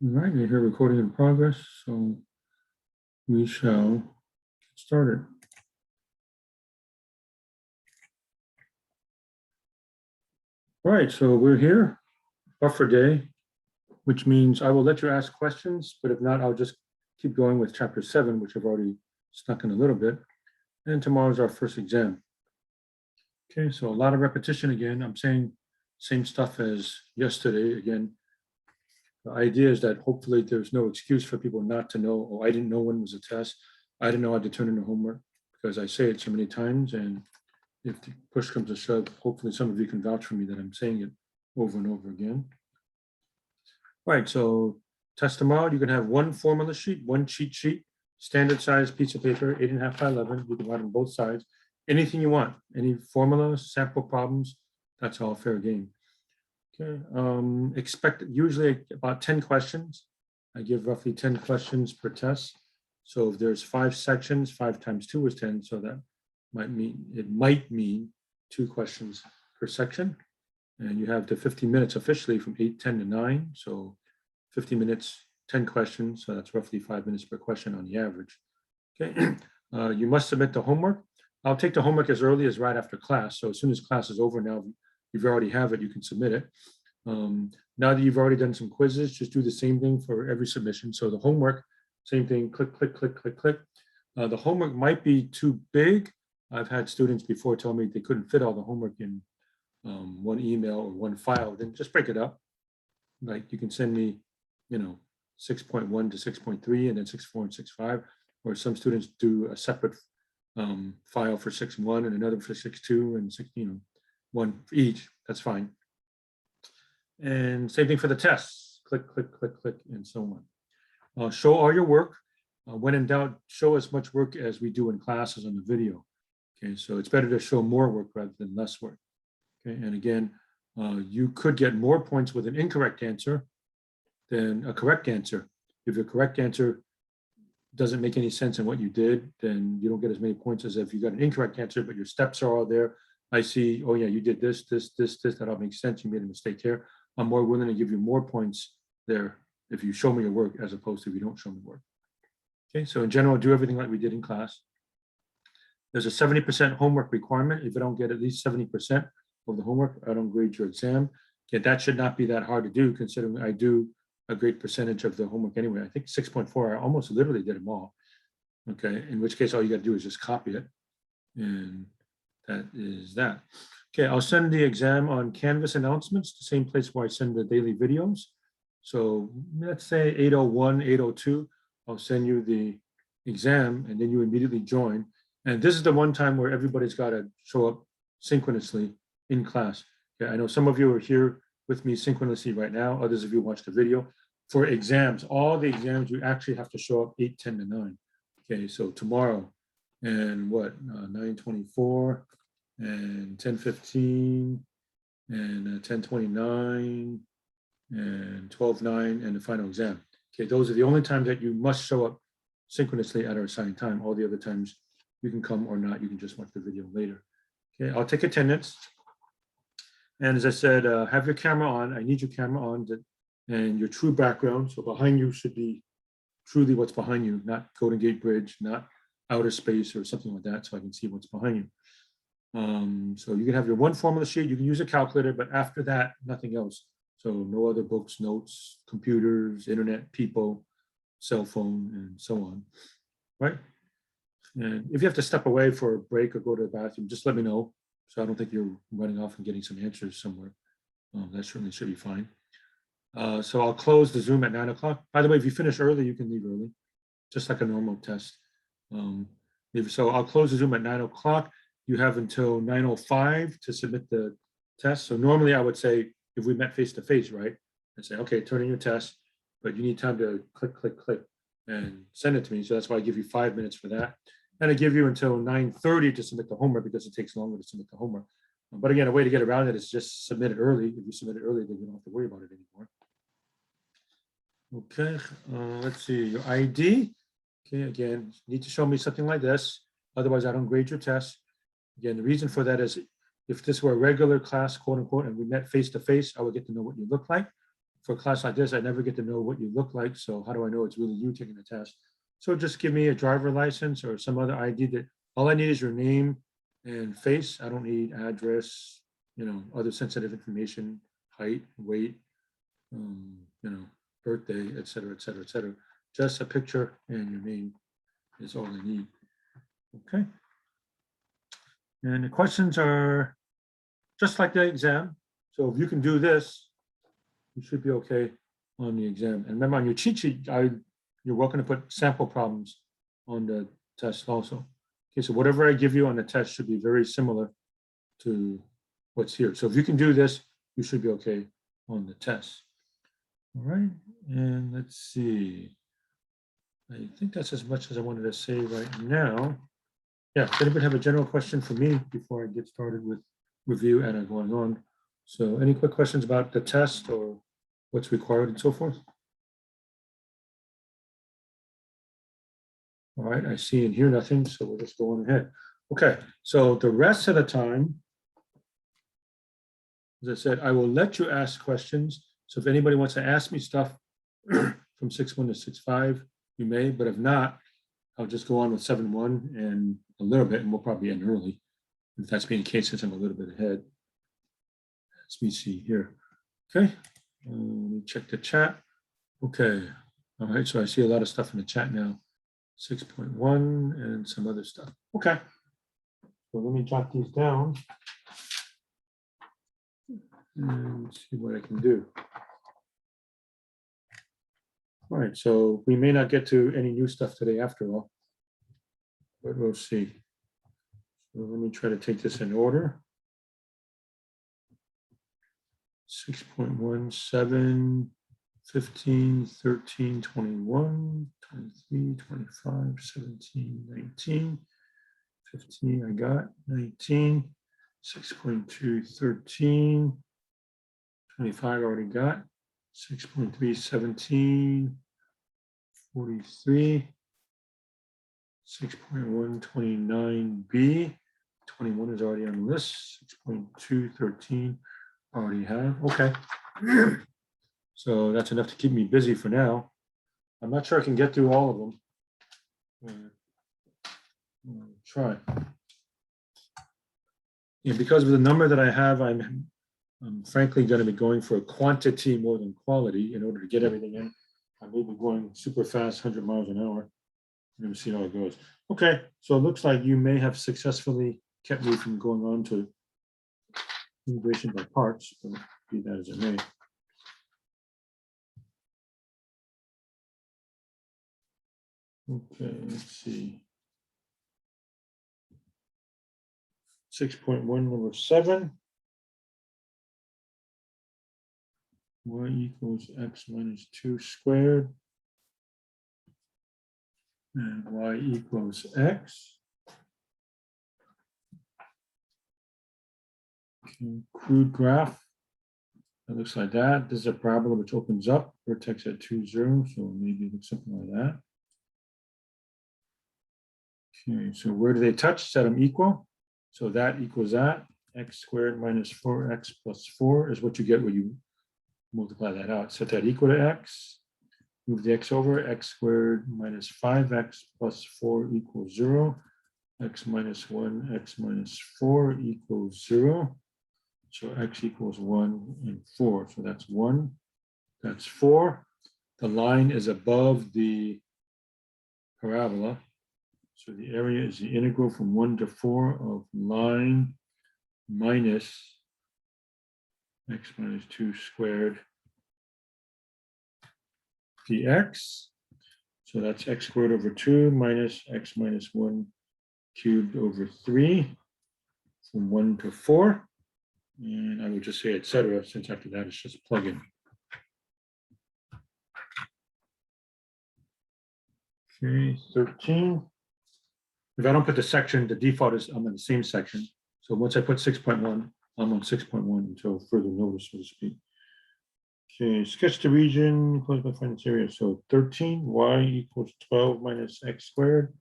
All right, you're here recording in progress, so we shall get started. All right, so we're here, buffer day, which means I will let you ask questions, but if not, I'll just keep going with chapter 7, which I've already stuck in a little bit. And tomorrow's our first exam. Okay, so a lot of repetition again. I'm saying same stuff as yesterday. Again, the idea is that hopefully there's no excuse for people not to know, oh, I didn't know when was a test. I didn't know I had to turn in the homework, because I say it so many times, and if the push comes to shove, hopefully some of you can vouch for me that I'm saying it over and over again. All right, so test tomorrow, you can have one formula sheet, one cheat sheet, standard size piece of paper, 8.5 by 11. You can write on both sides, anything you want, any formulas, sample problems, that's all fair game. Okay, expect usually about 10 questions. I give roughly 10 questions per test. So if there's 5 sections, 5 times 2 is 10. So that might mean 2 questions per section. And you have the 15 minutes officially from 8, 10 to 9. So 50 minutes, 10 questions. So that's roughly 5 minutes per question on the average. Okay, you must submit the homework. I'll take the homework as early as right after class. So as soon as class is over now, you've already have it, you can submit it. Now that you've already done some quizzes, just do the same thing for every submission. So the homework, same thing, click, click, click, click, click. The homework might be too big. I've had students before tell me they couldn't fit all the homework in one email or one file. Then just break it up. Like you can send me, 6.1 to 6.3 and then 6.4 and 6.5, or some students do a separate file for 6.1 and another for 6.2 and 6, one for each. That's fine. And same thing for the tests. Click, click, click, click, and so on. Show all your work. When in doubt, show as much work as we do in classes on the video. Okay, so it's better to show more work rather than less work. Okay, and again, you could get more points with an incorrect answer than a correct answer. If your correct answer doesn't make any sense in what you did, then you don't get as many points as if you got an incorrect answer, but your steps are all there. I see, oh yeah, you did this, this, this, this, that all makes sense. You made a mistake here. I'm more willing to give you more points there if you show me your work as opposed to if you don't show me work. Okay, so in general, do everything like we did in class. There's a 70% homework requirement. If I don't get at least 70% of the homework, I don't grade your exam. Okay, that should not be that hard to do considering I do a great percentage of the homework anyway. I think 6.4, I almost literally did them all. Okay, in which case all you got to do is just copy it. And that is that. Okay, I'll send the exam on Canvas announcements, the same place where I send the daily videos. So let's say 8:01, 8:02, I'll send you the exam and then you immediately join. And this is the one time where everybody's got to show up synchronously in class. Okay, I know some of you are here with me synchronously right now. Others of you watch the video. For exams, all the exams, you actually have to show up 8, 10 to 9. Okay, so tomorrow and what, 9:24 and 10:15 and 10:29 and 12:09 and the final exam. Okay, those are the only times that you must show up synchronously at our assigned time. All the other times you can come or not, you can just watch the video later. Okay, I'll take attendance. And as I said, have your camera on. I need your camera on and your true background. So behind you should be truly what's behind you, not Golden Gate Bridge, not outer space or something like that, so I can see what's behind you. So you can have your one formula sheet, you can use a calculator, but after that, nothing else. So no other books, notes, computers, internet, people, cell phone, and so on, right? And if you have to step away for a break or go to the bathroom, just let me know. So I don't think you're running off and getting some answers somewhere. That certainly should be fine. So I'll close the Zoom at 9 o'clock. By the way, if you finish early, you can leave early, just like a normal test. So I'll close the Zoom at 9 o'clock. You have until 9:05 to submit the test. So normally I would say, if we met face-to-face, right? I'd say, okay, turn in your test, but you need time to click, click, click, and send it to me. So that's why I give you 5 minutes for that. And I give you until 9:30 to submit the homework because it takes longer to submit the homework. But again, a way to get around it is just submit it early. If you submit it early, then you don't have to worry about it anymore. Okay, let's see, your ID. Okay, again, you need to show me something like this. Otherwise, I don't grade your test. Again, the reason for that is if this were a regular class, quote unquote, and we met face to face, I would get to know what you look like. for a class like this, I never get to know what you look like. So how do I know it's really you taking the test? So just give me a driver license or some other ID that all I need is your name and face. I don't need address, other sensitive information, height, weight, birthday, et cetera, et cetera, et cetera. Just a picture and your name is all I need. Okay. And the questions are just like the exam. So if you can do this, you should be okay on the exam. And remember on your cheat sheet, you're welcome to put sample problems on the test also. Okay, so whatever I give you on the test should be very similar to what's here. So if you can do this, you should be okay on the test. All right, and let's see. I think that's as much as I wanted to say right now. Yeah, does anybody have a general question for me before I get started with review and going on? So any quick questions about the test or what's required and so forth? All right, I see and hear nothing, so we're just going ahead. Okay, so the rest of the time, as I said, I will let you ask questions. So if anybody wants to ask me stuff from 6.1 to 6.5, you may, but if not, I'll just go on with 7.1 and a little bit, and we'll probably end early. If that's being the case, since I'm a little bit ahead. Let me see here. Okay, let me check the chat. Okay, all right, so I see a lot of stuff in the chat now. 6.1 and some other stuff. Okay, so let me jot these down and see what I can do. All right, so we may not get to any new stuff today after all, but we'll see. So let me try to take this in order. 6.1, 7, 15, 13, 21, 23, 25, 17, 19, 15, I got 19, 6.2, 13, 25 already got, 6.3, 17, 43, 6.1, 29B, 21 is already on the list, 6.2, 13, already have, okay. So that's enough to keep me busy for now. I'm not sure I can get through all of them. Try. Yeah, because of the number that I have, I'm frankly going to be going for quantity more than quality in order to get everything in. I may be going super fast, 100 miles an hour. Let me see how it goes. Okay, so it looks like you may have successfully kept me from going on to integration by parts, but be that as it may. Okay, let's see. 6.1, number 7. Y equals x minus 2 squared. And y equals x. Okay, crude graph. It looks like that. This is a parabola which opens up, vertex at 2, 0. So maybe it looks something like that. Okay, so where do they touch? Set them equal. So that equals that. X squared minus 4x plus 4 is what you get when you multiply that out. Set that equal to x. Move the x over. X squared minus 5x plus 4 equals 0. X minus 1, x minus 4 equals 0. So x equals 1 and 4. So that's 1. That's 4. The line is above the parabola. So the area is the integral from 1 to 4 of line minus x minus 2 squared dx. So that's x squared over 2 minus x minus 1 cubed over 3 from 1 to 4. And I would just say etc. since after that it's just plug in. Okay, 13. If I don't put the section, the default is I'm in the same section. So once I put 6.1, I'm on 6.1 until further notice, so to speak. Okay, sketch the region, close by find its area. So 13, y equals 12 minus x squared.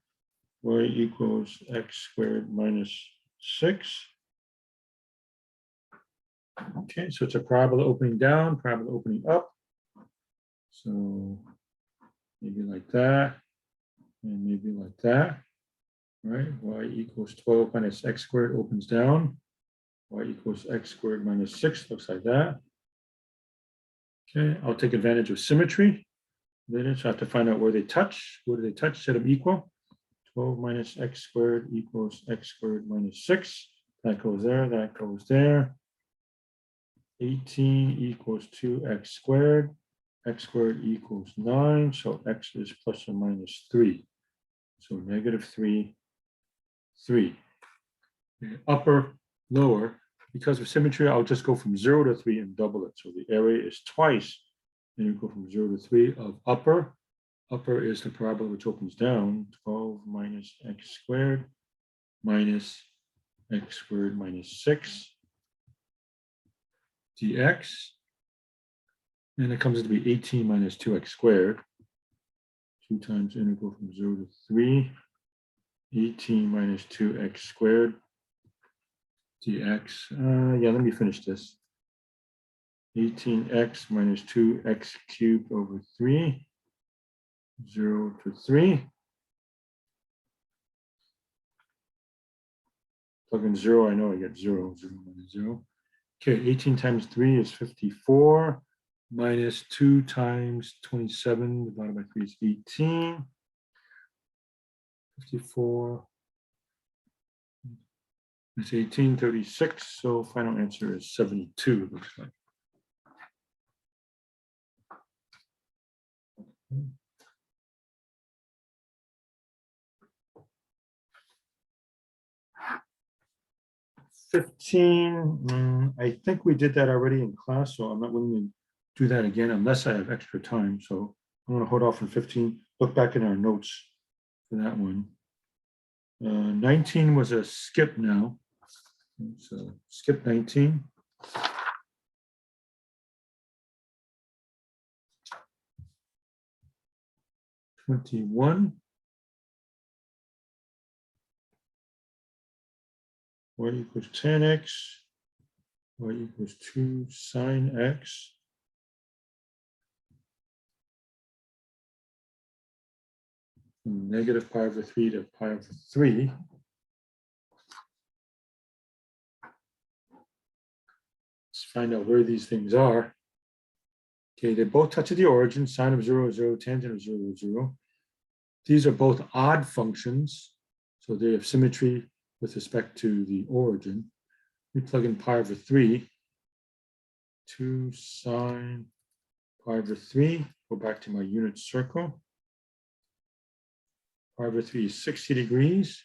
Y equals x squared minus 6. Okay, so it's a parabola opening down, parabola opening up. So maybe like that, and maybe like that, right? Y equals 12 minus x squared opens down. Y equals x squared minus 6 looks like that. Okay, I'll take advantage of symmetry. Then I have to find out where they touch. Where do they touch? Set them equal. 12 minus x squared equals x squared minus 6. That goes there, that goes there. 18 equals 2x squared. X squared equals 9, so x is plus or minus 3. So negative 3, 3. Upper, lower. Because of symmetry, I'll just go from 0 to 3 and double it. So the area is twice. Then you go from 0 to 3 of upper. Upper is the parabola which opens down. 12 minus x squared minus x squared minus 6 dx. And it comes to be 18 minus 2x squared. 2 times integral from 0 to 3. 18 minus 2x squared dx. Yeah, let me finish this. 18x minus 2x cubed over 3. 0 to 3. Plug in 0, I know I get 0. 0 minus 0. Okay, 18 times 3 is 54. Minus 2 times 27 divided by 3 is 18. 54. It's 18, 36. So final answer is 72, looks like. 15, I think we did that already in class, so I'm not willing to do that again unless I have extra time. So I'm going to hold off on 15, look back in our notes for that one. 19 was a skip now. So skip 19. $21. Y equals 10x. Y equals 2 sine x. From negative pi over 3 to pi over 3. Let's find out where these things are. Okay, they both touch at the origin, sine of 0 is 0, tangent of 0 is 0. These are both odd functions, so they have symmetry with respect to the origin. We plug in pi over 3, 2 sine pi over 3, go back to my unit circle. Pi over 3 is 60 degrees.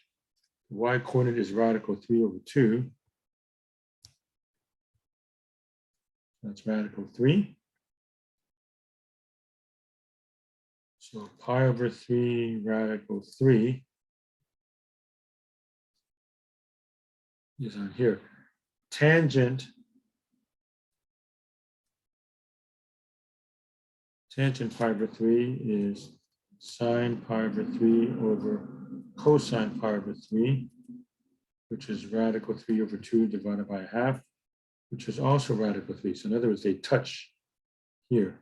The y coordinate is radical 3 over 2. That's radical 3. So pi over 3 radical 3 is on here. Tangent pi over 3 is sine pi over 3 over cosine pi over 3, which is radical 3 over 2 divided by half, which is also radical 3. So in other words, they touch here.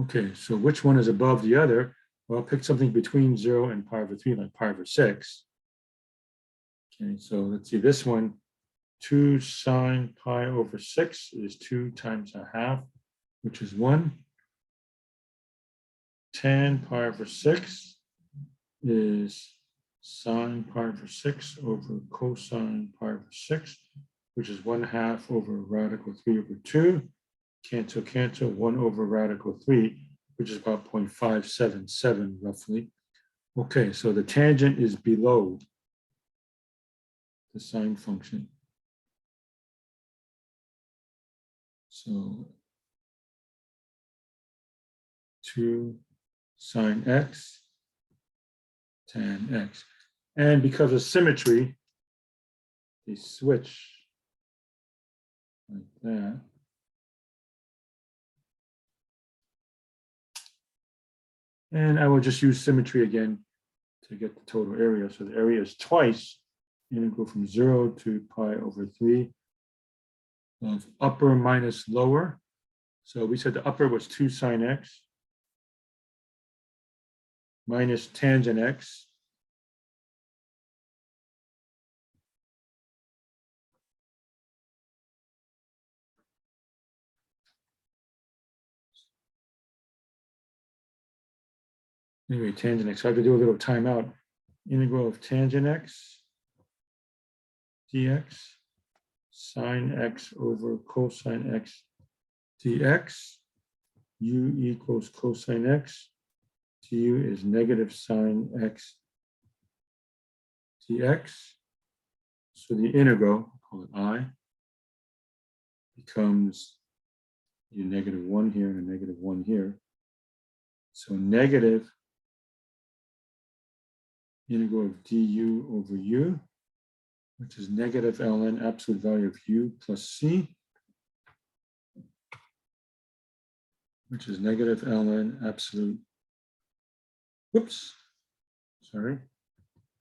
Okay, so which one is above the other? Well, pick something between 0 and pi over 3, like pi over 6. Okay, so let's see, this one, 2 sine pi over 6 is 2 times a half, which is 1. Tan pi over 6 is sine pi over 6 over cosine pi over 6, which is 1/2 over radical 3 over 2. Cancel, cancel, 1 over radical 3, which is about 0.577 roughly. Okay, so the tangent is below the sine function. So 2 sine x, tan x. And because of symmetry, they switch like that. And I will just use symmetry again to get the total area. So the area is twice integral from 0 to pi over 3 of upper minus lower. So we said the upper was 2 sine x minus tangent x anyway, tangent x. So I have to do a little timeout. Integral of tangent x dx sine x over cosine x dx. U equals cosine x. Du is negative sine x dx. So the integral, I'll call it I, becomes a -1 here and a -1 here. So negative integral of du over u, which is negative ln absolute value of u plus c, which is negative ln absolute,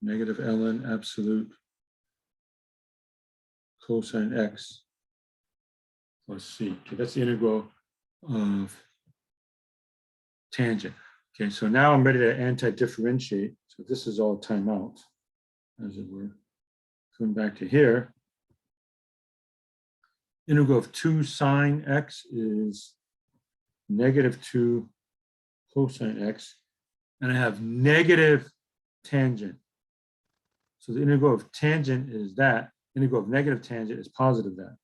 negative ln absolute cosine x plus c. Okay, that's the integral of tangent. Okay, so now I'm ready to anti-differentiate. So this is all timeout, as it were. Coming back to here, integral of 2 sine x is -2 cosine x, and I have negative tangent. So the integral of tangent is that, integral of negative tangent is positive that,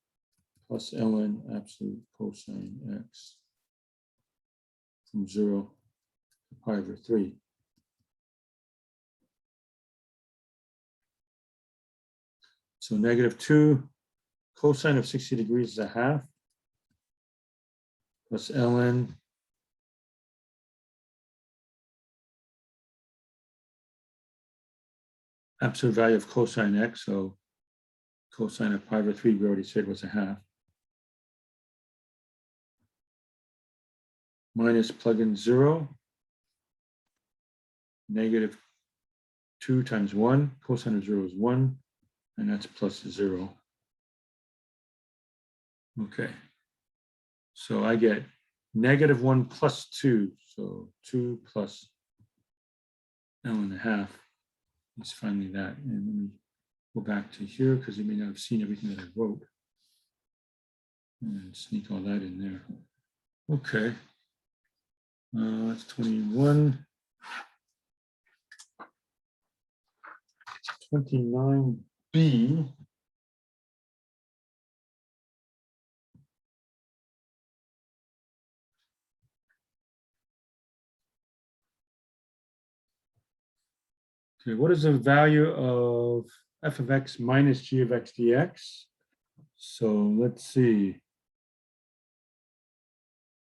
plus ln absolute cosine x from 0 to pi over 3. So -2 cosine of 60 degrees is a half, plus ln absolute value of cosine x. So cosine of pi over 3, we already said was a half. Minus plug in 0, -2 times 1, cosine of 0 is 1, and that's plus 0. Okay, so I get -1 plus 2, so 2 plus L1/2 is finally that. And let me go back to here because you may not have seen everything that I wrote and sneak all that in there. Okay, that's 21. 29b. Okay, what is the value of f of x minus g of x dx? So let's see.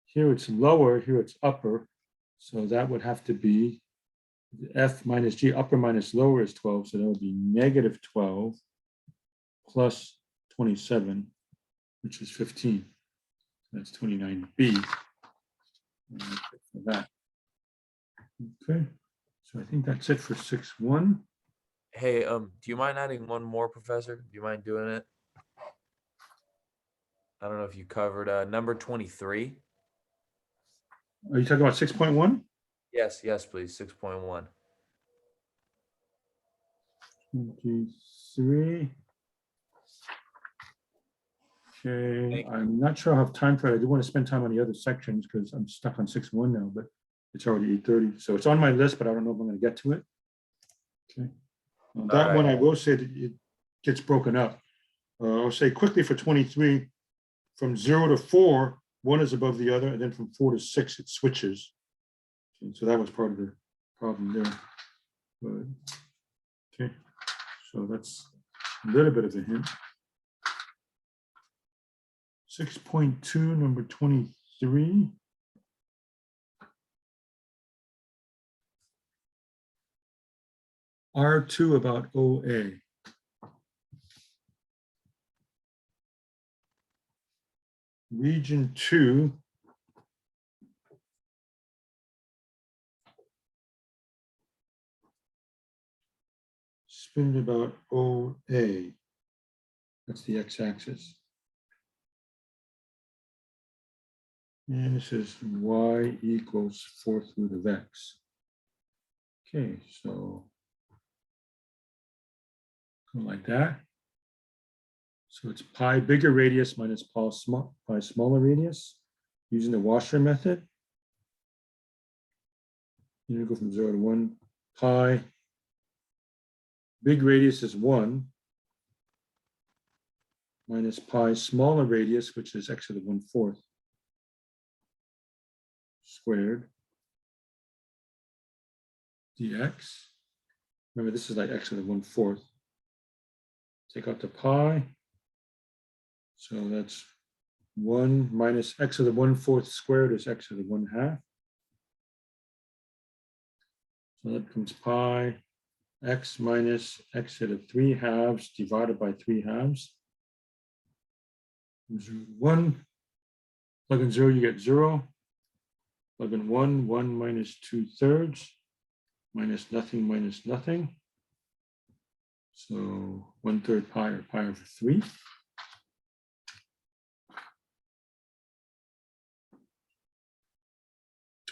Here it's lower, here it's upper. So that would have to be f minus g, upper minus lower is 12. So that would be -12 plus 27, which is 15. That's 29b. For that. Okay, so I think that's it for 6-1. Hey, do you mind adding one more, Professor? Do you mind doing it? I don't know if you covered number 23. Are you talking about 6.1? Yes, please. 6.1. 23. Okay, I'm not sure I have time for it. I do want to spend time on the other sections because I'm stuck on 6.1 now, but it's already 8:30. So it's on my list, but I don't know if I'm going to get to it. Okay. That one, I will say that it gets broken up. I'll say quickly for 23, from 0 to 4, one is above the other, and then from 4 to 6, it switches. Okay, so that was part of the problem there. But, okay, so that's a little bit of a hint. 6.2, number 23. R2 about OA. Region 2. spinning about OA. That's the x-axis. And this is y equals 4th root of x. Okay, so go like that. So it's pi bigger radius minus pi smaller radius using the washer method. You go from 0 to 1. Pi big radius is 1 minus pi smaller radius, which is x to the 1/4 squared dx. Remember, this is like x to the 1/4. Take out the pi. So that's 1 minus x to the 1/4 squared is x to the 1/2. So that becomes pi x minus x to the 3/2 divided by 3/2. 1. Plug in 0, you get 0. Plug in 1, 1 minus 2/3 minus nothing. So 1/3 pi or pi over 3.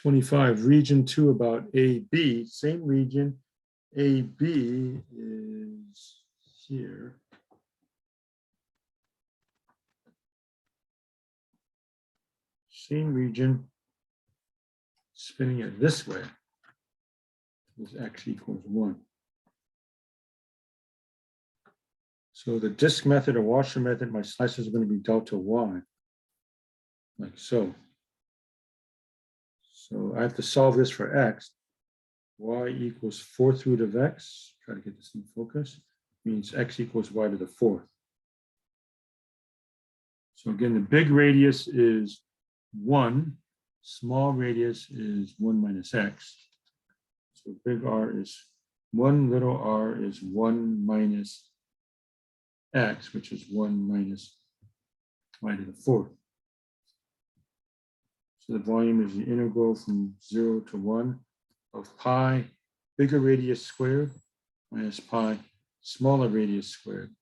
Region 2 about AB, same region. AB is here. Same region, spinning it this way. Is x equals 1. So the disk method or washer method, my slices are going to be delta y, like so. So I have to solve this for x. Y equals 4th root of x. Try to get this in focus. Means x equals y to the 4th. So again, the big radius is 1. Small radius is 1 minus x. So big R is 1, little r is 1 minus x, which is 1 minus y to the 4th. So the volume is the integral from 0 to 1 of pi bigger radius squared minus pi smaller radius squared.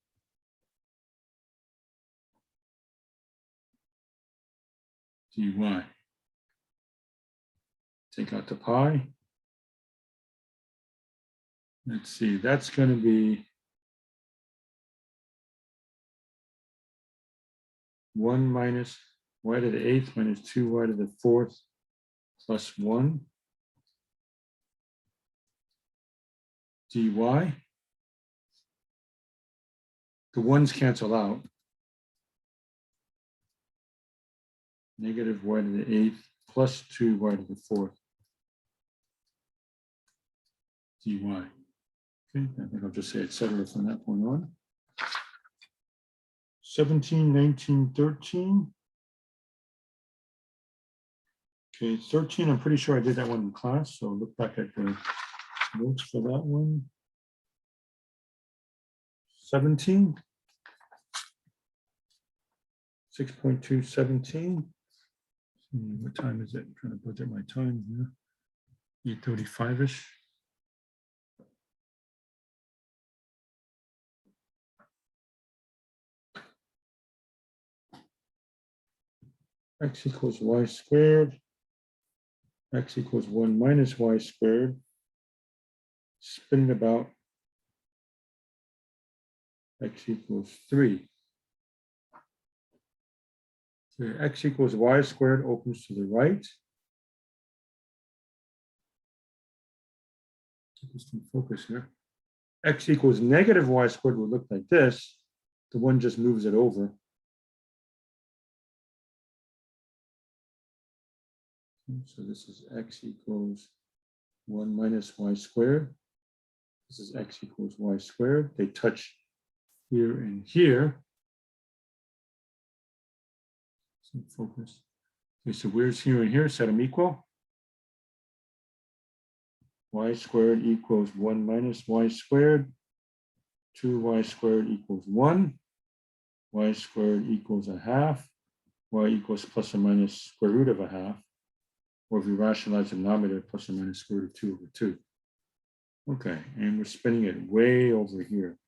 dy. Take out the pi. Let's see, that's going to be 1 minus y to the 8th minus 2y to the 4th plus 1 dy. The ones cancel out. Negative y to the 8th plus 2y to the 4th dy. Okay, I think I'll just say etc. from that point on. 17, 19, 13. Okay, 13, I'm pretty sure I did that one in class, so look back at the notes for that one. 17. 6.2, 17. What time is it? I'm trying to budget my time here. 8:35-ish. X equals y squared. X equals 1 minus y squared. Spinning about x equals 3. So x equals y squared opens to the right. Just in focus here. X equals negative y squared would look like this. The one just moves it over. So this is x equals 1 minus y squared. This is x equals y squared. They touch here and here. So focus. Okay, so where's here and here? Set them equal. Y squared equals 1 minus y squared. 2y squared equals 1. Y squared equals a half. Y equals plus or minus square root of a half. Or if we rationalize the denominator, plus or minus square root of 2 over 2. Okay, and we're spinning it way over here.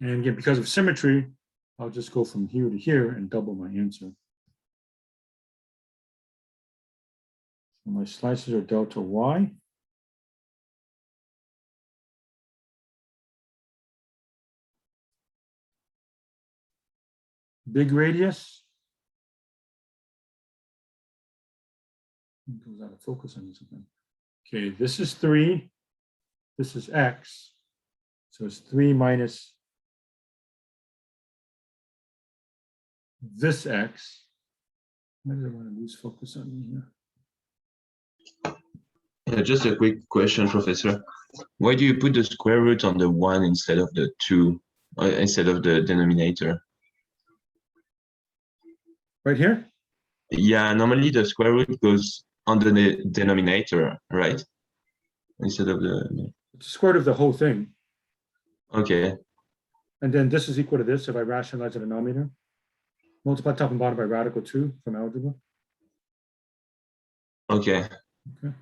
And again, because of symmetry, I'll just go from here to here and double my answer. So my slices are delta y. Big radius. It goes out of focus on something. Okay, this is 3. This is x. So it's 3 minus this x. Why did I want to lose focus on me here? Just a quick question, Professor. Why do you put the square root on the 1 instead of the 2, instead of the denominator? Right here? Yeah, normally the square root goes on the denominator, right? Instead of the... It's the square root of the whole thing. Okay. And then this is equal to this if I rationalize the denominator. Multiply top and bottom by radical 2 from algebra. Okay. Okay.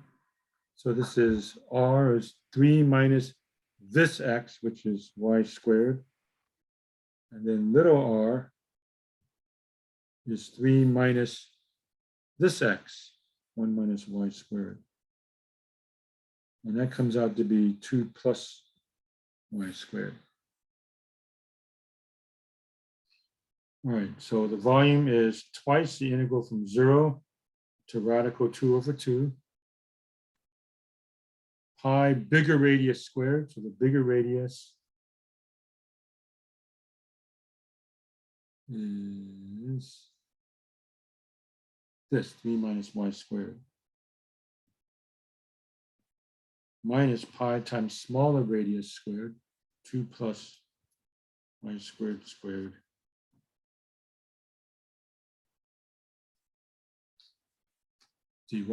So this is r is 3 minus this x, which is y squared. And then little r is 3 minus this x, 1 minus y squared. And that comes out to be 2 plus y squared. All right, so the volume is twice the integral from 0 to radical 2 over 2. Pi bigger radius squared, so the bigger radius is this 3 minus y squared. Minus pi times smaller radius squared, 2 plus y squared squared. Dy.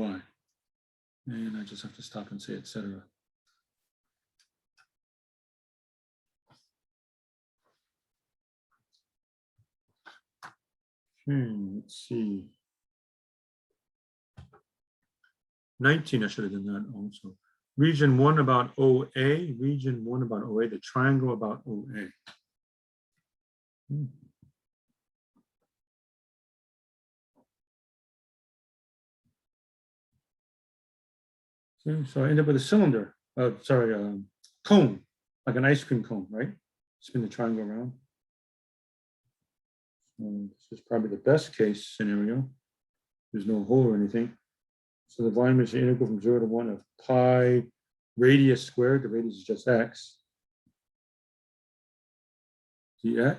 And I just have to stop and say etc. Let's see. 19, I should have done that also. Region 1 about OA, region 1 about OA, the triangle about OA. Okay, so I end up with a cylinder, cone, like an ice cream cone, right? Spin the triangle around. So this is probably the best case scenario. There's no hole or anything. So the volume is the integral from 0 to 1 of pi radius squared, the radius is just x, dx.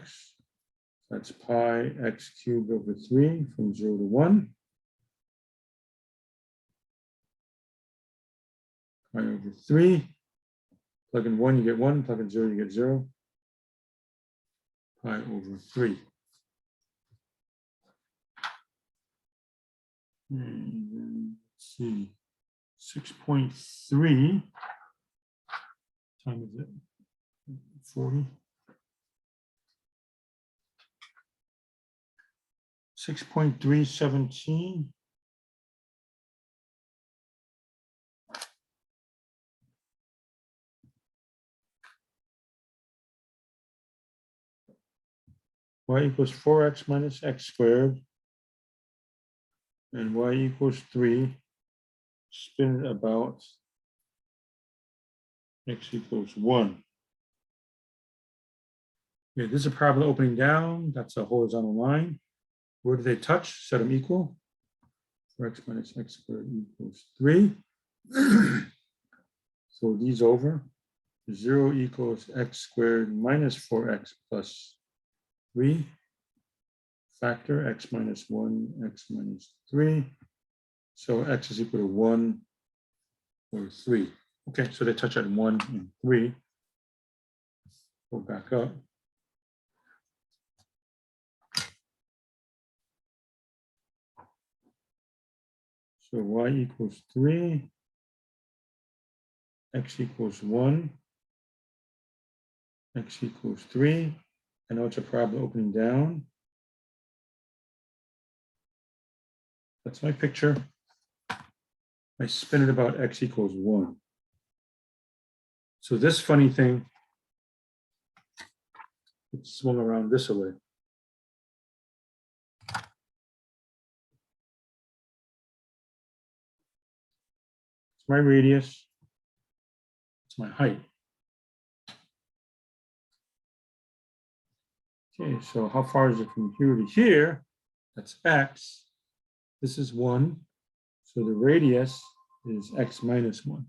That's pi x cubed over 3 from 0 to 1. Pi over 3. Plug in 1, you get 1. Plug in 0, you get 0. Pi over 3. And then, let's see, 6.3 time is it? 40. 6.317. Y equals 4x minus x squared. And y equals 3. Spin it about x equals 1. Okay, this is a parabola opening down. That's a horizontal line. Where do they touch? Set them equal. 4x minus x squared equals 3. So these over. 0 equals x squared minus 4x plus 3. Factor x minus 1, x minus 3. So x is equal to 1 or 3. Okay, so they touch at 1 and 3. Go back up. So y equals 3, x equals 1, x equals 3. I know it's a parabola opening down. That's my picture. I spin it about x equals 1. So this funny thing, it swung around this way. It's my radius. It's my height. Okay, so how far is it from here to here? That's x. This is 1. So the radius is x minus 1.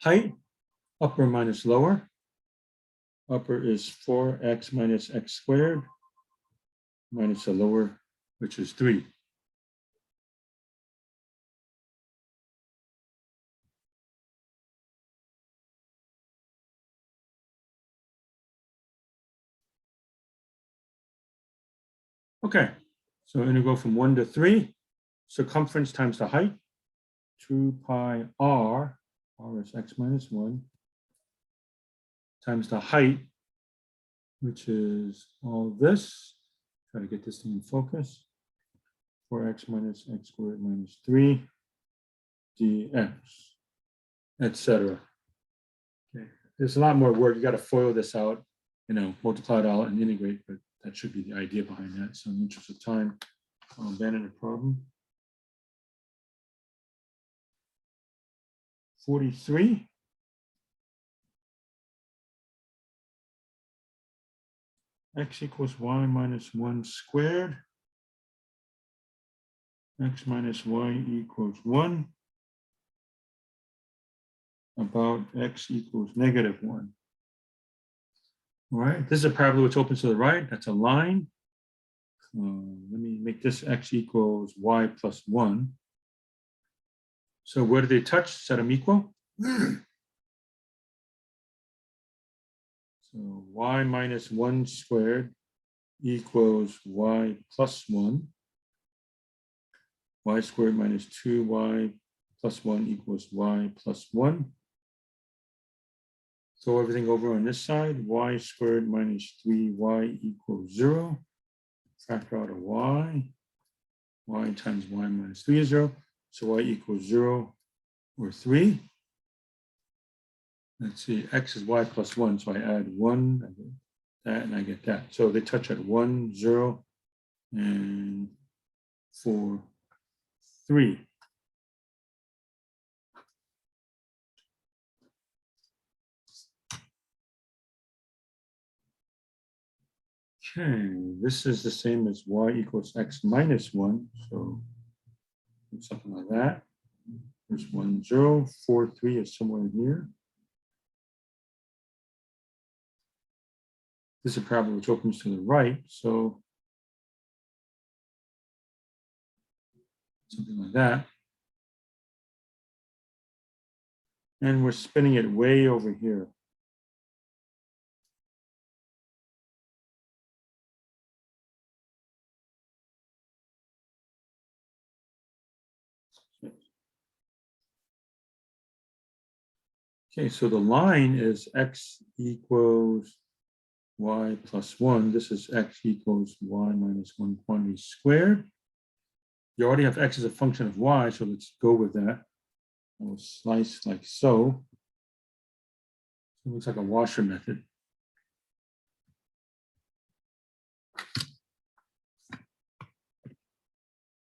Height, upper minus lower. Upper is 4x minus x squared minus the lower, which is 3. Okay, so integral from 1 to 3, circumference times the height, 2 pi r, r is x minus 1, times the height, which is all this. Try to get this thing in focus. 4x minus x squared minus 3 dx, etc. Okay, there's a lot more work. You got to FOIL this out, multiply it out and integrate, but that should be the idea behind that. So in the interest of time, I'll abandon the problem. 43. X equals y minus 1 squared. X minus y equals 1. About x equals negative 1. All right, this is a parabola which opens to the right. That's a line. Let me make this x equals y plus 1. So where do they touch? Set them equal. So y minus 1 squared equals y plus 1. Y squared minus 2y plus 1 equals y plus 1. Throw everything over on this side. Y squared minus 3y equals 0. Factor out a y. Y times y minus 3 is 0. So y equals 0 or 3. Let's see, x is y plus 1. So I add 1, I get that, and I get that. So they touch at 1, 0, and 4, 3. Okay, this is the same as y equals x minus 1. So something like that. There's 1, 0, 4, 3 is somewhere in here. This is a parabola which opens to the right. So something like that. And we're spinning it way over here. Okay, so the line is x equals y plus 1. This is x equals y minus 1 quantity squared. You already have x as a function of y, so let's go with that. I will slice like so. It looks like a washer method.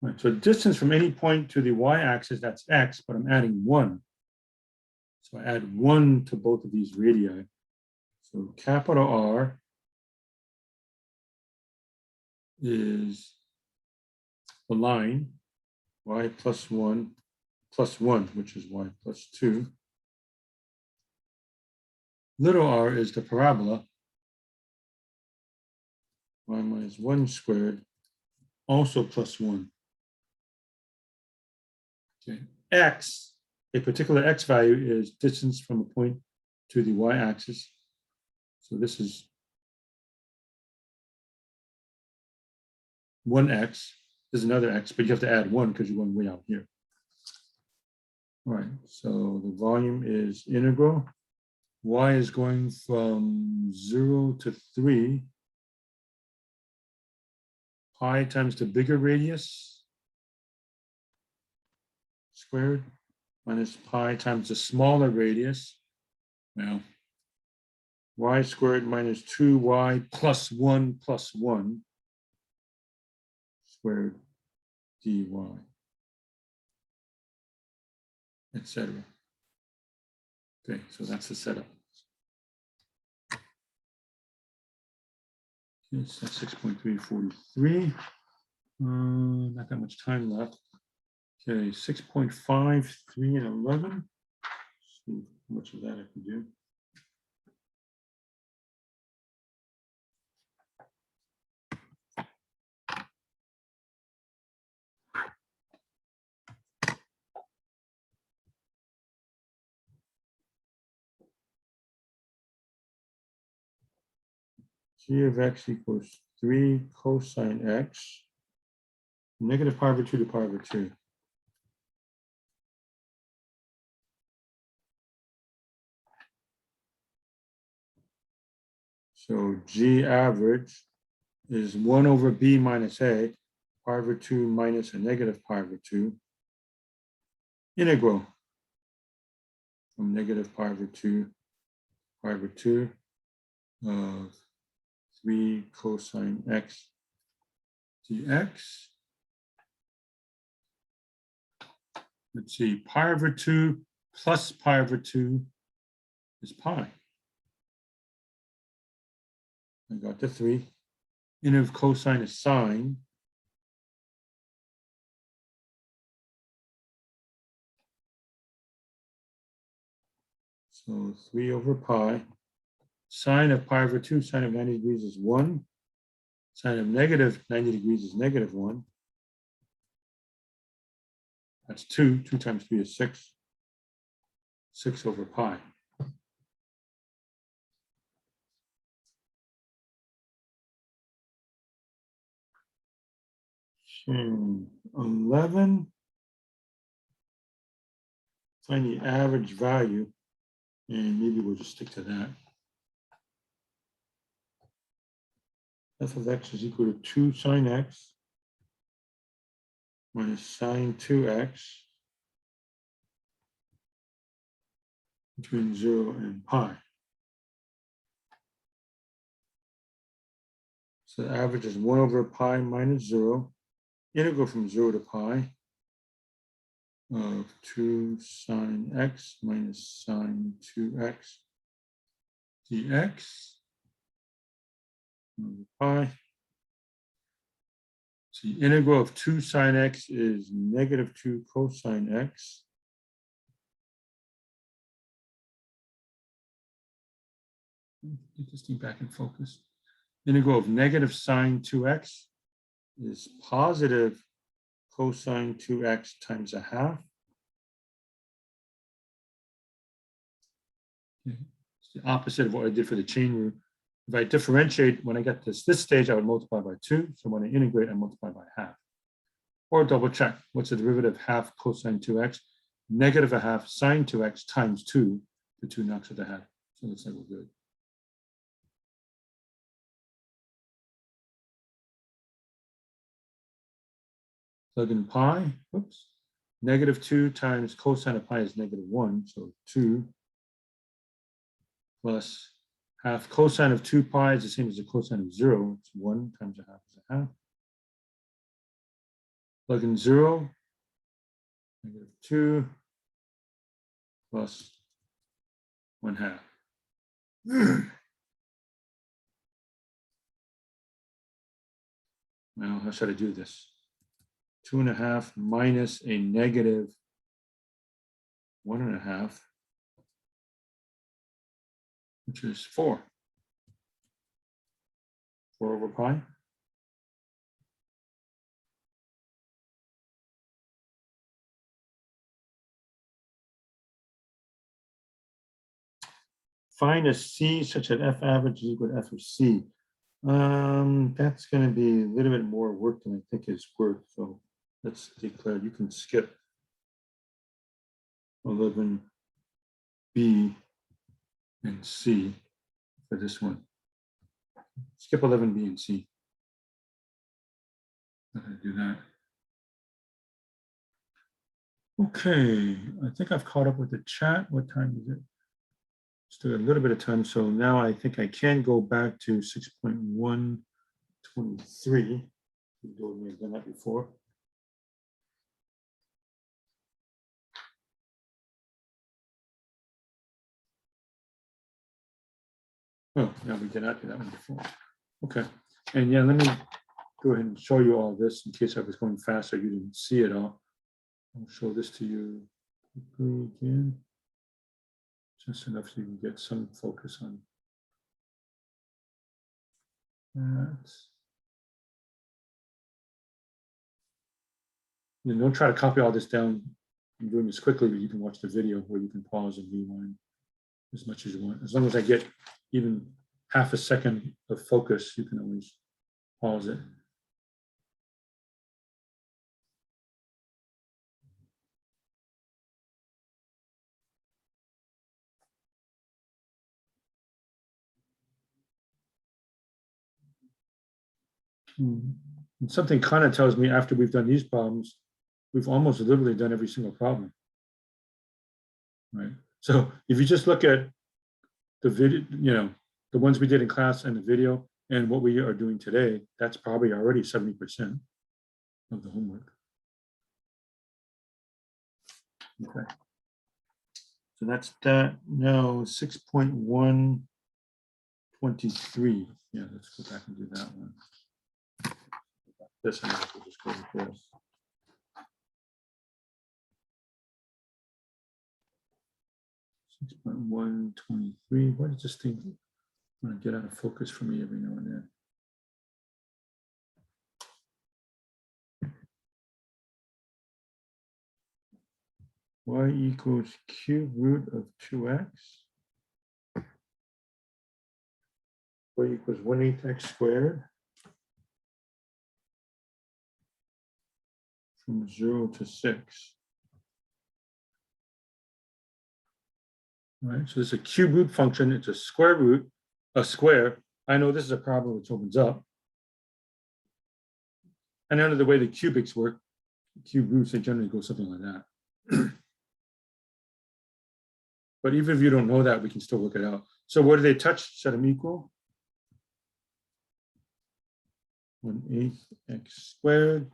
Right, so distance from any point to the y-axis, that's x, but I'm adding 1. So I add 1 to both of these radii. So capital R is the line, y plus 1, which is y plus 2. Little r is the parabola, y minus 1 squared, also plus 1. Okay. X, a particular x value is distance from a point to the y-axis. So this is 1x. There's another x, but you have to add 1 because you're going way out here. All right, so the volume is integral. Y is going from 0 to 3. pi times the bigger radius squared minus pi times the smaller radius. Now, y squared minus 2y plus 1 squared dy, etc. Okay, so that's the setup. It's 6.343. Not that much time left. Okay, 6.5, 3, and 11. See how much of that I can do. G of x equals 3 cosine x, negative pi over 2 to pi over 2. So G average is 1 over b minus a, pi over 2 minus a negative pi over 2, integral from negative pi over 2 of 3 cosine x dx. Let's see, pi over 2 plus pi over 2 is pi. I got the 3. N of cosine is sine. So 3 over pi. Sine of pi over 2, sine of 90 degrees is 1. Sine of negative 90 degrees is negative 1. That's 2. 2 times 3 is 6. 6 over pi. Okay, 11. Find the average value, and maybe we'll just stick to that. F of x is equal to 2 sine x minus sine 2x between 0 and pi. So the average is 1 over pi minus 0, integral from 0 to pi of 2 sine x minus sine 2x dx over pi. So the integral of 2 sine x is negative 2 cosine x. Get this thing back in focus. Integral of negative sine 2x is positive cosine 2x times a half. Okay. It's the opposite of what I did for the chain rule. If I differentiate, when I get to this stage, I would multiply by 2. So when I integrate, I multiply by half. Or double check, what's the derivative of half cosine 2x? Negative a half sine 2x times 2. The 2 knocks at the half. So it looks like we're good. Plug in pi, whoops. Negative 2 times cosine of pi is negative 1. So 2 plus half cosine of 2 pi is the same as the cosine of 0. It's 1 times a half is a half. Plug in 0, negative 2 plus 1/2. Now, how should I do this? 2.5 minus a negative 1.5, which is 4. 4 over pi. Find a C such that F average is equal to F of C. That's going to be a little bit more work than I think is worth. So let's declare you can skip 11B and C for this one. Skip 11B and C. I'm gonna do that. Okay, I think I've caught up with the chat. What time is it? Still a little bit of time. So now I think I can go back to 6.123. Though we have done that before. Oh, yeah, we did not do that one before. Okay, and yeah, let me go ahead and show you all this in case I was going faster, you didn't see it all. I'll show this to you quickly again. Just enough so you can get some focus on that. You don't try to copy all this down. I'm doing this quickly, but you can watch the video where you can pause and rewind as much as you want. As long as I get even half a second of focus, you can always pause it. And something kind of tells me after we've done these problems, we've almost literally done every single problem. Right. So if you just look at the video, the ones we did in class and the video and what we are doing today, that's probably already 70% of the homework. Okay. So that's that. Now 6.123. Yeah, let's go back and do that one. This one, we'll just go with this. .123. Why does this thing want to get out of focus for me every now and then? Y equals cube root of 2x. Y equals 1/8 x squared. From 0 to 6. All right, so this is a cube root function. It's a square root, a square. I know this is a problem which opens up. And under the way the cubics work, cube roots, they generally go something like that. But even if you don't know that, we can still work it out. So what do they touch? Set them equal. 1/8 x squared.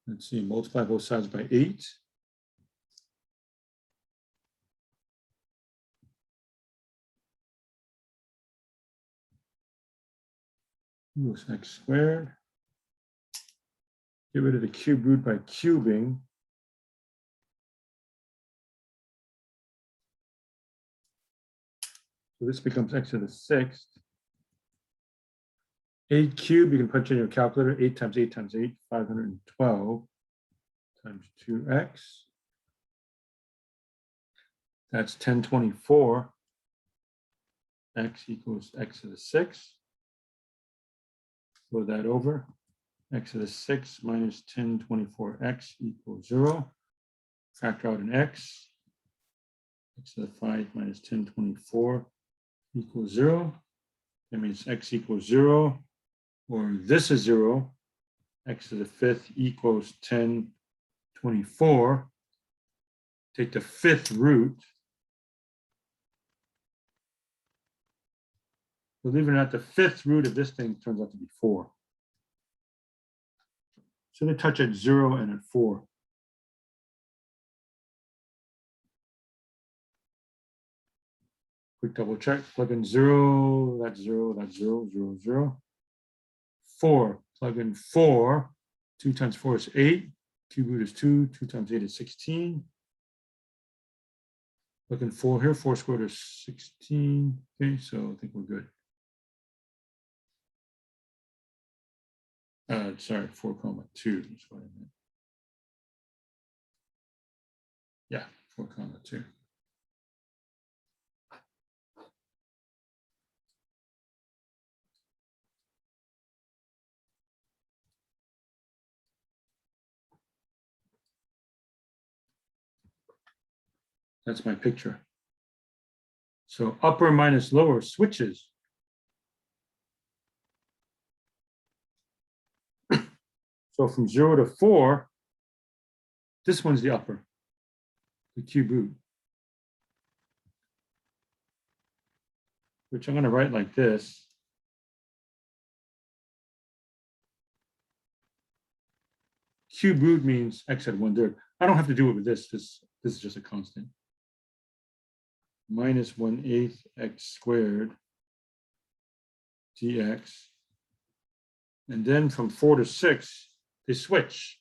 Let's see, multiply both sides by 8. Equals x squared. Get rid of the cube root by cubing. So this becomes x to the 6th. 8 cubed, you can punch in your calculator. 8 times 8 times 8, 512 times 2x. That's 1024. X equals x to the 6th. Throw that over. X to the 6 minus 1024x equals 0. Factor out an x. X to the 5 minus 1024 equals 0. That means x equals 0. Or this is 0. X to the 5th equals 1024. Take the 5th root. Believe it or not, the 5th root of this thing turns out to be 4. So they touch at 0 and at 4. Quick double check, plug in 0, that's 0, that's 0, 0, 0. 4, plug in 4. 2 times 4 is 8. Cube root is 2. 2 times 8 is 16. Plug in 4 here. 4 squared is 16. Okay, so I think we're good. Sorry, 4 comma 2 is what I meant. Yeah, 4 comma 2. That's my picture. So upper minus lower switches. So from 0 to 4, this one's the upper, the cube root, which I'm going to write like this. Cube root means x at 1/3. I don't have to do it with this. This is just a constant. Minus 1/8 x squared dx. And then from 4 to 6, they switch.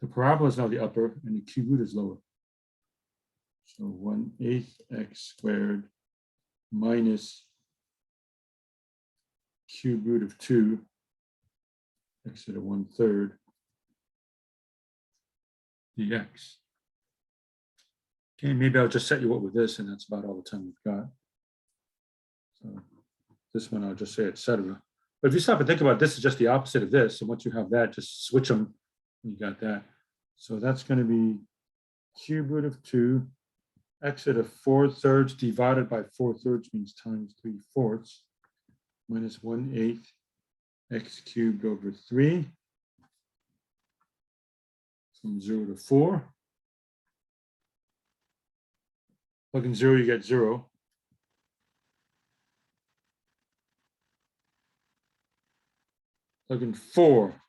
The parabola is now the upper and the cube root is lower. So 1/8 x squared minus cube root of 2 x to the 1/3 dx. Okay, maybe I'll just set you up with this, and that's about all the time we've got. So this one I'll just say etc. But if you stop and think about it, this is just the opposite of this. So once you have that, just switch them. You got that. So that's going to be cube root of 2 x to the 4/3 divided by 4/3 means times 3/4 minus 1/8 x cubed over 3 from 0 to 4. Plug in 0, you get 0. Plug in 4.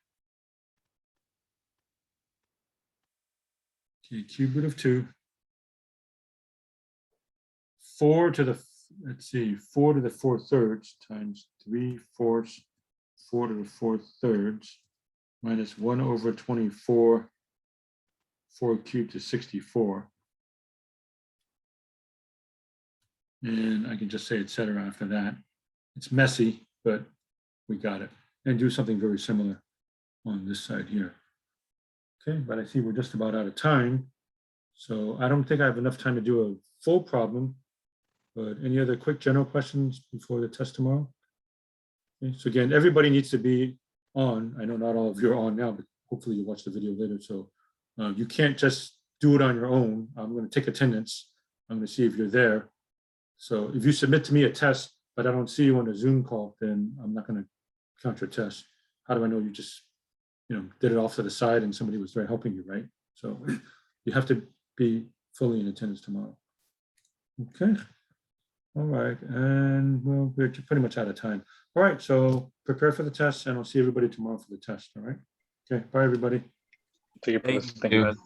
Okay, cube root of 2. 4 to the, let's see, 4 to the 4/3 times 3/4, 4 to the 4/3 minus 1 over 24, 4 cubed to 64. And I can just say etc. after that. It's messy, but we got it. And do something very similar on this side here. Okay, but I see we're just about out of time. So I don't think I have enough time to do a full problem, but any other quick general questions before the test tomorrow? Okay, so again, everybody needs to be on. I know not all of you are on now, but hopefully you watch the video later. So you can't just do it on your own. I'm going to take attendance. I'm going to see if you're there. So if you submit to me a test, but I don't see you on a Zoom call, then I'm not going to count your test. How do I know you just, did it off to the side and somebody was there helping you, right? So you have to be fully in attendance tomorrow. Okay. All right. And well, we're pretty much out of time. All right. So prepare for the test and I'll see everybody tomorrow for the test. All right. Okay. Bye, everybody. Thank you, Thank Professor. Thank you, you. guys.